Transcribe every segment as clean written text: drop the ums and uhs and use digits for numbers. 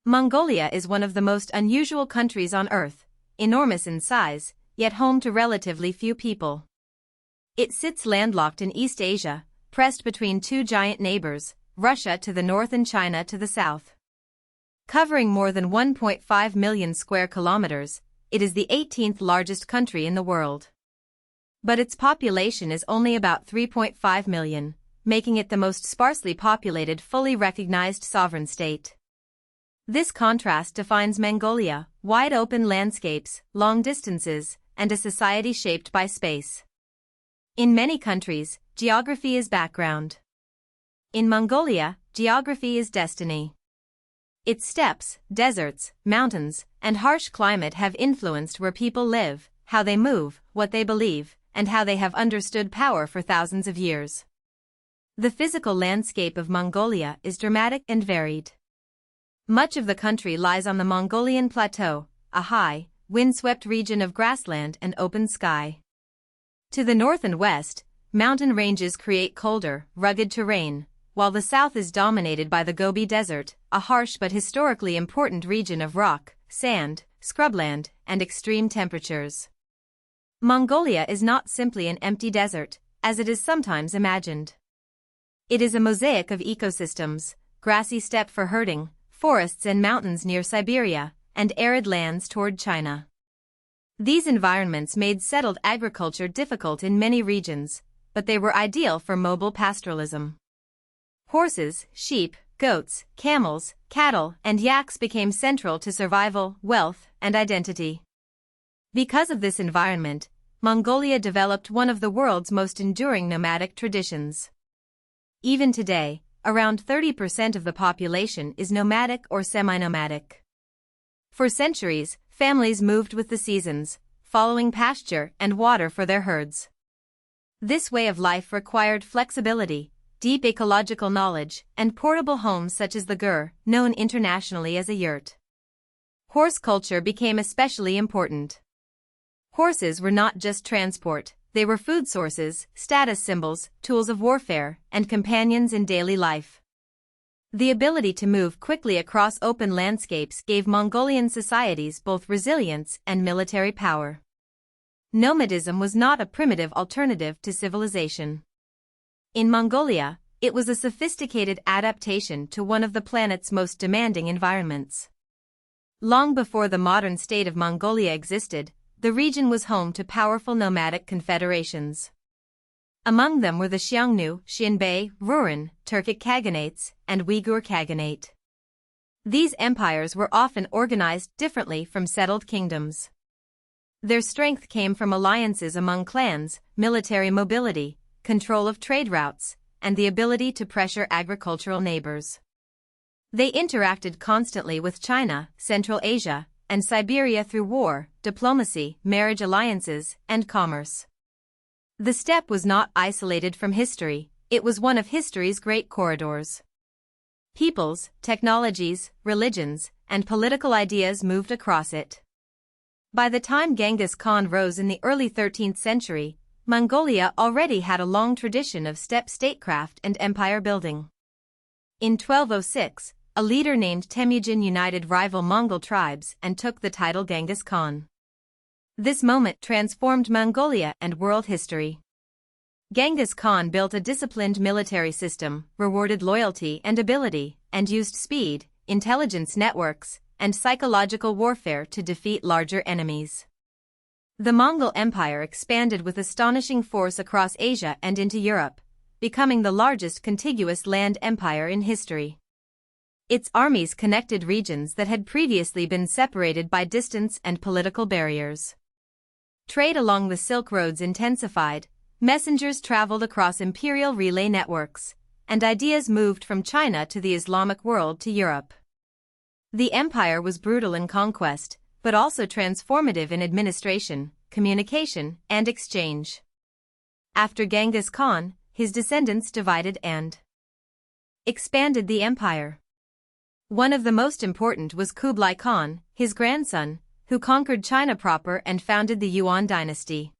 Mongolia is one of the most unusual countries on Earth, enormous in size, yet home to relatively few people. It sits landlocked in East Asia, pressed between two giant neighbors, Russia to the north and China to the south. Covering more than 1.5 million square kilometers, it is the 18th largest country in the world. But its population is only about 3.5 million, making it the most sparsely populated fully recognized sovereign state. This contrast defines Mongolia: wide open landscapes, long distances, and a society shaped by space. In many countries, geography is background. In Mongolia, geography is destiny. Its steppes, deserts, mountains, and harsh climate have influenced where people live, how they move, what they believe, and how they have understood power for thousands of years. The physical landscape of Mongolia is dramatic and varied. Much of the country lies on the Mongolian Plateau, a high, windswept region of grassland and open sky. To the north and west, mountain ranges create colder, rugged terrain, while the south is dominated by the Gobi Desert, a harsh but historically important region of rock, sand, scrubland, and extreme temperatures. Mongolia is not simply an empty desert, as it is sometimes imagined. It is a mosaic of ecosystems: grassy steppe for herding, forests and mountains near Siberia, and arid lands toward China. These environments made settled agriculture difficult in many regions, but they were ideal for mobile pastoralism. Horses, sheep, goats, camels, cattle, and yaks became central to survival, wealth, and identity. Because of this environment, Mongolia developed one of the world's most enduring nomadic traditions. Even today, around 30% of the population is nomadic or semi-nomadic. For centuries, families moved with the seasons, following pasture and water for their herds. This way of life required flexibility, deep ecological knowledge, and portable homes such as the gur, known internationally as a yurt. Horse culture became especially important. Horses were not just transport, they were food sources, status symbols, tools of warfare, and companions in daily life. The ability to move quickly across open landscapes gave Mongolian societies both resilience and military power. Nomadism was not a primitive alternative to civilization. In Mongolia, it was a sophisticated adaptation to one of the planet's most demanding environments. Long before the modern state of Mongolia existed, the region was home to powerful nomadic confederations. Among them were the Xiongnu, Xianbei, Rouran, Turkic Khaganates, and Uyghur Khaganate. These empires were often organized differently from settled kingdoms. Their strength came from alliances among clans, military mobility, control of trade routes, and the ability to pressure agricultural neighbors. They interacted constantly with China, Central Asia, and Siberia through war, diplomacy, marriage alliances, and commerce. The steppe was not isolated from history, it was one of history's great corridors. Peoples, technologies, religions, and political ideas moved across it. By the time Genghis Khan rose in the early 13th century, Mongolia already had a long tradition of steppe statecraft and empire building. In 1206, a leader named Temujin united rival Mongol tribes and took the title Genghis Khan. This moment transformed Mongolia and world history. Genghis Khan built a disciplined military system, rewarded loyalty and ability, and used speed, intelligence networks, and psychological warfare to defeat larger enemies. The Mongol Empire expanded with astonishing force across Asia and into Europe, becoming the largest contiguous land empire in history. Its armies connected regions that had previously been separated by distance and political barriers. Trade along the Silk Roads intensified, messengers traveled across imperial relay networks, and ideas moved from China to the Islamic world to Europe. The empire was brutal in conquest, but also transformative in administration, communication, and exchange. After Genghis Khan, his descendants divided and expanded the empire. One of the most important was Kublai Khan, his grandson, who conquered China proper and founded the Yuan dynasty.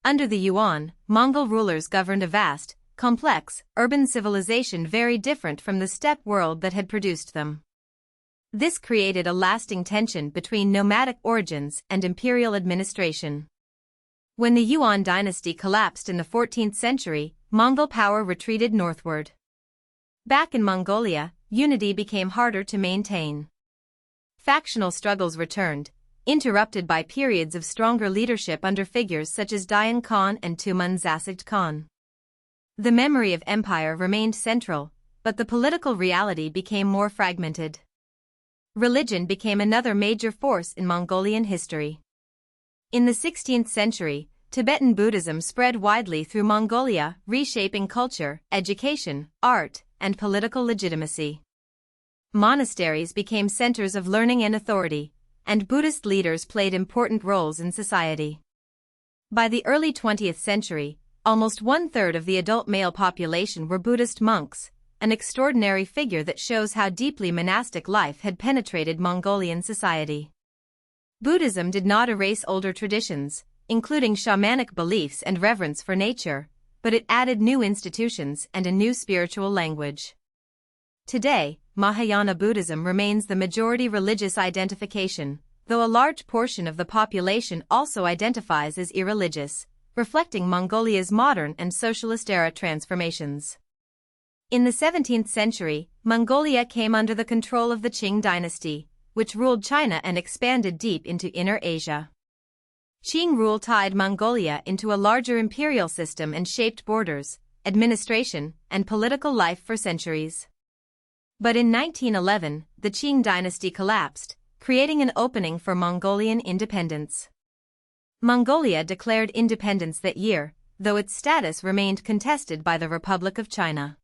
Under the Yuan, Mongol rulers governed a vast, complex, urban civilization very different from the steppe world that had produced them. This created a lasting tension between nomadic origins and imperial administration. When the Yuan dynasty collapsed in the 14th century, Mongol power retreated northward. Back in Mongolia, unity became harder to maintain. Factional struggles returned, interrupted by periods of stronger leadership under figures such as Genghis Khan and Ulaanbaatar Khan. The memory of empire remained central, but the political reality became more fragmented. Religion became another major force in Mongolian history. In the 16th century, Tibetan Buddhism spread widely through Mongolia, reshaping culture, education, art, and political legitimacy. Monasteries became centers of learning and authority, and Buddhist leaders played important roles in society. By the early 20th century, almost one-third of the adult male population were Buddhist monks, an extraordinary figure that shows how deeply monastic life had penetrated Mongolian society. Buddhism did not erase older traditions, including shamanic beliefs and reverence for nature, but it added new institutions and a new spiritual language. Today, Mahayana Buddhism remains the majority religious identification, though a large portion of the population also identifies as irreligious, reflecting Mongolia's modern and socialist-era transformations. In the 17th century, Mongolia came under the control of the Qing dynasty, which ruled China and expanded deep into Inner Asia. Qing rule tied Mongolia into a larger imperial system and shaped borders, administration, and political life for centuries. But in 1911, the Qing dynasty collapsed, creating an opening for Mongolian independence. Mongolia declared independence that year, though its status remained contested by the Republic of China.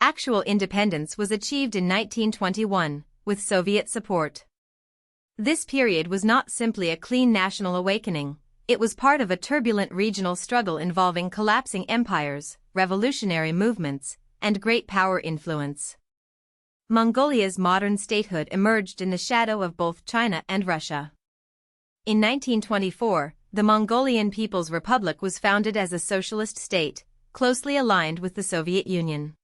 Actual independence was achieved in 1921, with Soviet support. This period was not simply a clean national awakening, it was part of a turbulent regional struggle involving collapsing empires, revolutionary movements, and great power influence. Mongolia's modern statehood emerged in the shadow of both China and Russia. In 1924, the Mongolian People's Republic was founded as a socialist state, closely aligned with the Soviet Union.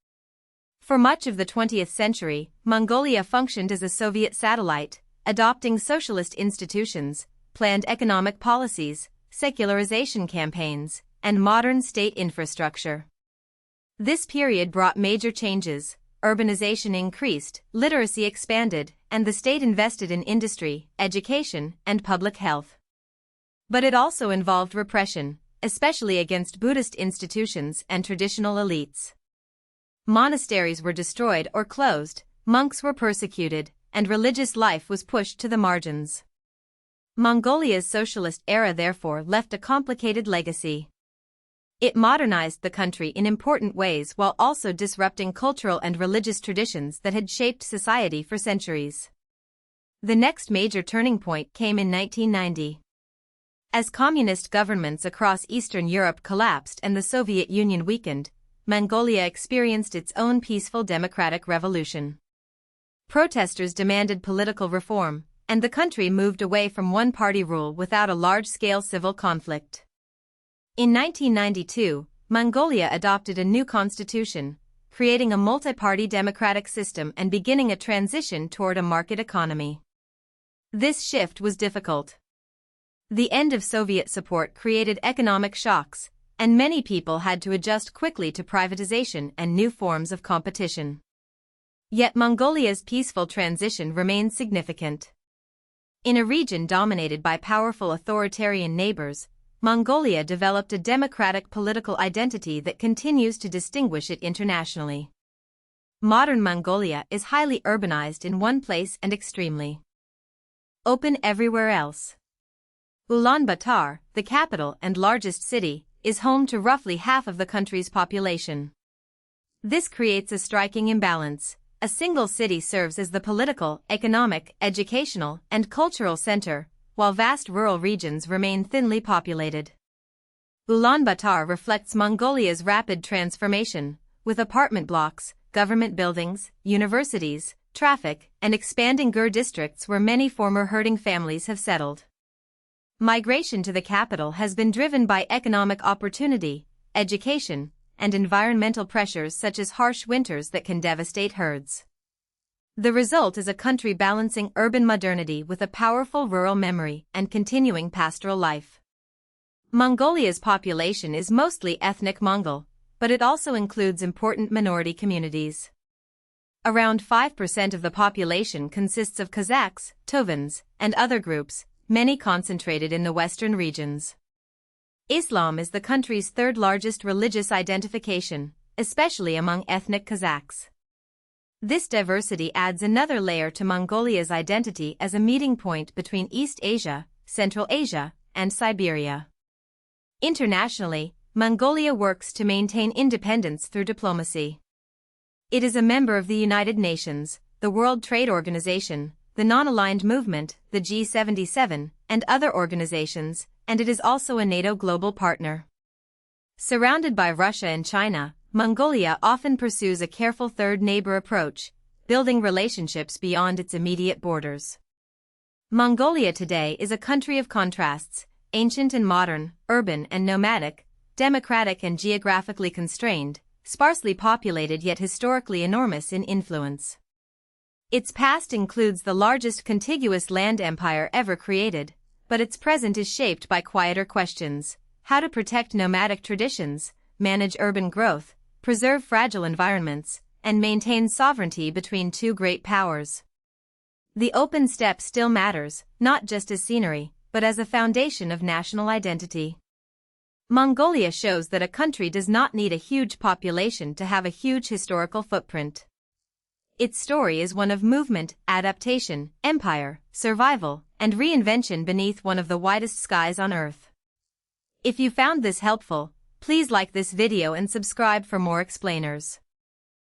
For much of the 20th century, Mongolia functioned as a Soviet satellite, adopting socialist institutions, planned economic policies, secularization campaigns, and modern state infrastructure. This period brought major changes. Urbanization increased, literacy expanded, and the state invested in industry, education, and public health. But it also involved repression, especially against Buddhist institutions and traditional elites. Monasteries were destroyed or closed, monks were persecuted, and religious life was pushed to the margins. Mongolia's socialist era therefore left a complicated legacy. It modernized the country in important ways while also disrupting cultural and religious traditions that had shaped society for centuries. The next major turning point came in 1990. As communist governments across Eastern Europe collapsed and the Soviet Union weakened, Mongolia experienced its own peaceful democratic revolution. Protesters demanded political reform, and the country moved away from one-party rule without a large-scale civil conflict. In 1992, Mongolia adopted a new constitution, creating a multiparty democratic system and beginning a transition toward a market economy. This shift was difficult. The end of Soviet support created economic shocks, and many people had to adjust quickly to privatization and new forms of competition. Yet Mongolia's peaceful transition remained significant. In a region dominated by powerful authoritarian neighbors, Mongolia developed a democratic political identity that continues to distinguish it internationally. Modern Mongolia is highly urbanized in one place and extremely open everywhere else. Ulaanbaatar, the capital and largest city, is home to roughly half of the country's population. This creates a striking imbalance. A single city serves as the political, economic, educational, and cultural center, while vast rural regions remain thinly populated. Ulaanbaatar reflects Mongolia's rapid transformation, with apartment blocks, government buildings, universities, traffic, and expanding Gur districts where many former herding families have settled. Migration to the capital has been driven by economic opportunity, education, and environmental pressures such as harsh winters that can devastate herds. The result is a country balancing urban modernity with a powerful rural memory and continuing pastoral life. Mongolia's population is mostly ethnic Mongol, but it also includes important minority communities. Around 5% of the population consists of Kazakhs, Tuvans, and other groups, many concentrated in the western regions. Islam is the country's third largest religious identification, especially among ethnic Kazakhs. This diversity adds another layer to Mongolia's identity as a meeting point between East Asia, Central Asia, and Siberia. Internationally, Mongolia works to maintain independence through diplomacy. It is a member of the United Nations, the World Trade Organization, the Non-Aligned Movement, the G77, and other organizations, and it is also a NATO global partner. Surrounded by Russia and China, Mongolia often pursues a careful third neighbor approach, building relationships beyond its immediate borders. Mongolia today is a country of contrasts, ancient and modern, urban and nomadic, democratic and geographically constrained, sparsely populated yet historically enormous in influence. Its past includes the largest contiguous land empire ever created, but its present is shaped by quieter questions: how to protect nomadic traditions, manage urban growth, preserve fragile environments, and maintain sovereignty between two great powers. The open steppe still matters, not just as scenery, but as a foundation of national identity. Mongolia shows that a country does not need a huge population to have a huge historical footprint. Its story is one of movement, adaptation, empire, survival, and reinvention beneath one of the widest skies on Earth. If you found this helpful, please like this video and subscribe for more explainers.